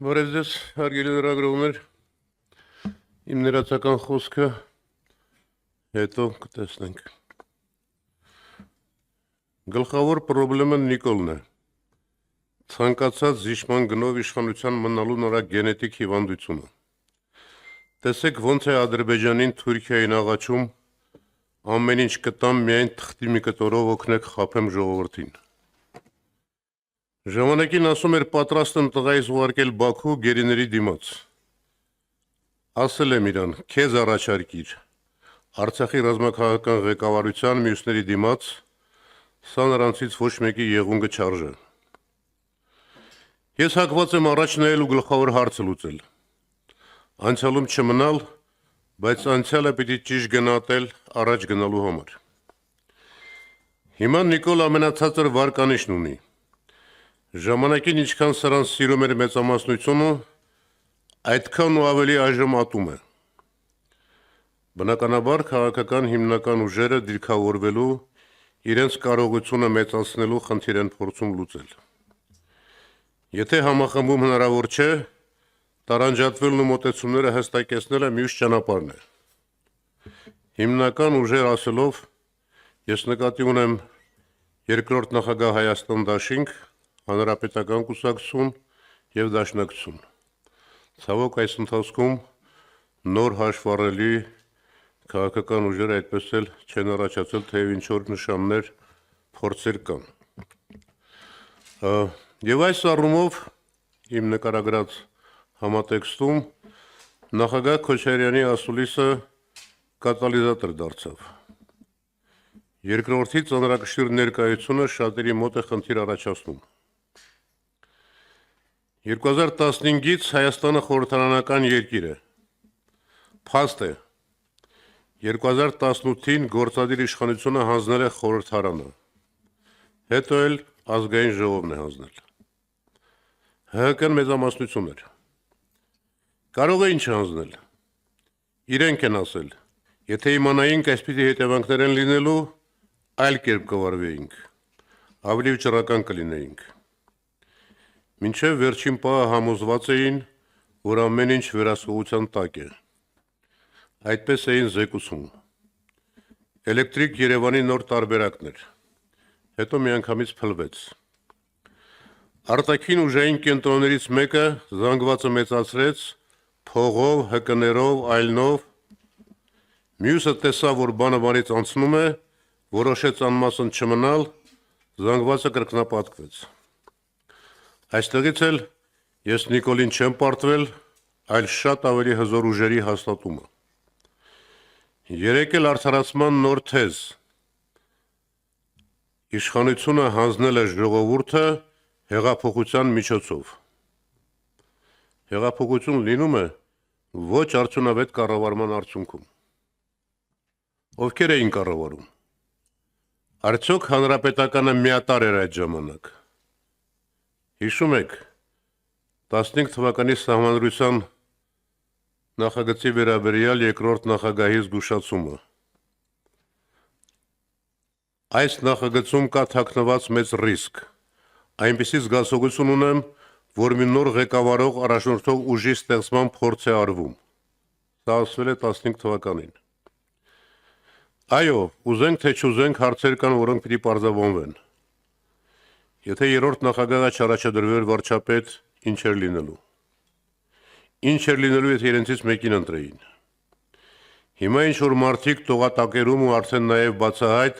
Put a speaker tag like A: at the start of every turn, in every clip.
A: Բարև ձեզ, հարգելի լրագրողներ, իմ ներածական խոսքը հետո կտեսնենք։ Գլխավոր պրոբլեմը Նիկոլն է։ Ցանկացած զիջման գնով իշխանության մնալու նրա գենետիկ հիվանդությունը։ Տեսեք ոնց է Ադրբեջանին Թուրքիային աղաչում, ամեն ինչ կտամ, միայն թղթի մի կտորով օգնեք խաբեմ ժողովրդին։ Ժամանակին ասում էր պատրաստ եմ տղայիս ուղարկել Բաքու գերիների դիմաց։ Ասել եմ իրան, քեզ առաջարկիր, Արցախի ռազմաքաղաքական ղեկավարության մյուսների դիմաց, սա նրանցից ոչ մեկի եղունգը չարժե։ Ես հակված եմ առաջ նայել ու գլխավոր հարցը լուծել։ Անցյալում չմնալ, բայց անցյալը պիտի ճիշտ գնահատել առաջ գնալու համար։ Հիմա Նիկոլ ամենացածր վարկանիշն ունի։ Ժամանակին ինչքան սրան սիրում էր մեծամասնությունը, այդքան ու ավելի այժմ ատում է։ Բնականաբար քաղաքական հիմնական ուժերը դիրքավորվելու, իրենց կարողությունը մեծացնելու խնդիր են փորձում լուծել։ Եթե համախմբում հնարավոր չէ, տարանջատվելն ու մոտեցումները հստակեցնելը մյուս ճանապարհն է։ Հիմնական ուժեր ասելով, ես նկատի ունեմ երկրորդ նախագահ Հայաստան դաշինք, Հանրապետական կուսակցություն և դաշնակցություն։ Ցավոք այս ընթացքում նոր հաշվառելի քաղաքական ուժերը այդպես էլ չեն առաջացել, թեև ինչ-որ նշաններ, փորձեր կան։ Եվ այս առումով իմ նկարագրած համատեքստում նախագահ Քոչարյանի ասուլիսը կատալիզատոր դարձավ։ Երկրորդի ծանրակշիռ ներկայությունը շատերի մոտ է խնդիր առաջացնում։ 2015-ից Հայաստանը խորհրդարանական երկիր է։ Փաստ է, 2018-ին գործադիր իշխանությունը հանձնել է խորհրդարանը, հետո էլ ազգային ժողովն է հանձնել։ ՀՀԿ-ն մեծամասնություն էր։ Կարող է ինչ հանձնել։ Իրենք են ասել, եթե իմանայինք այսպիսի հետևանքներ են լինելու, այլ կերպ կվարվեինք, ավելի վճռական կլինեինք։ Մինչև վերջին պահը համոզված էին, որ ամեն ինչ վերահսկողության տակ է։ Այդպես էին զեկուցում։ Էլեկտրիկ Երևանի նոր տարբերակն էր, հետո միանգամից փլվեց։ Արտաքին ուժային կենտրոններից մեկը զանգվածը մեծացրեց, փողով, ՀԿ-ներով, այլնով, մյուսը տեսավ, որ բանը բանից անցնում է, որոշեց անմասն չմնալ, զանգվածը կրկնապատկվեց։ Այստեղից էլ ես Նիկոլին չեմ պարտվել, այլ շատ ավելի հզոր ուժերի հաստատումը։ Երեկ էլ արդարացման նոր թեզ։ Իշխանությունը հանձնել է ժողովուրդը հեղափոխության միջոցով։ Հեղափոխություն լինում է ոչ արդյունավետ կառավարման արդյունքում։ Ովքեր էին կառավարում։ Արդյոք հանրապետականը միատար էր այդ ժամանակ։ Հիշում եք 15 թվականի սահմանադրության նախագծի վերաբերյալ երկրորդ նախագահի զգուշացումը։ Այս նախագծում կա թաքնված մեծ ռիսկ։ Այնպիսի զգացողություն ունեմ, որ մի նոր ղեկավարող առաջնորդող ուժի ստեղծման փորձ է արվում։ Սա ասվել է 15 թվականին։ Այո, ուզենք թե չուզենք հարցեր կան, որոնք պիտի պարզաբանվեն։ Եթե երրորդ նախագահը չառաջադրվեր վարչապետ, ինչ էր լինելու։ Ինչ էր լինելու, եթե իրենցից մեկին ընտրեին։ Հիմա ինչ-որ մարդիկ տողատակերում ու արդեն նաև բացահայտ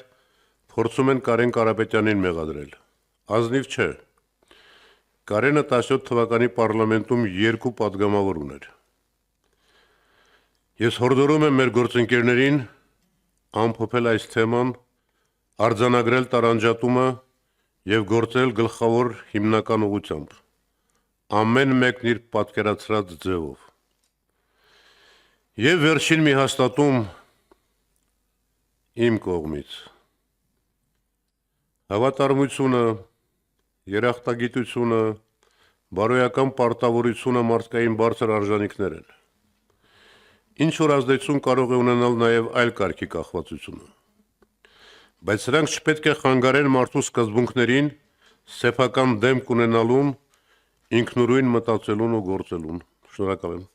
A: փորձում են Կարեն Կարապետյանին մեղադրել։ Ազնիվ չէ։ Կարենը 17 թվականի պարլամենտում 2 պատգամավոր ուներ։ Ես հորդորում եմ մեր գործընկերներին ամփոփել այս թեման, արձանագրել տարանջատումը և գործել գլխավոր հիմնական ուղղությամբ, ամեն մեկն իր պատկերացրած ձևով։ Եվ վերջին մի հաստատում իմ կողմից։ Հավատարմությունը, երախտագիտությունը, բարոյական պարտավորությունը մարդկային բարձր արժանիքներ են։ Ինչ-որ ազդեցություն կարող է ունենալ նաև այլ կարգի կախվածությունը։ Բայց սրանք չպետք է խանգարեն մարդու սկզբունքներին, սեփական դեմք ունենալուն ինքնուրույն մտածելուն ու գործելուն։ Շնորհակալ եմ։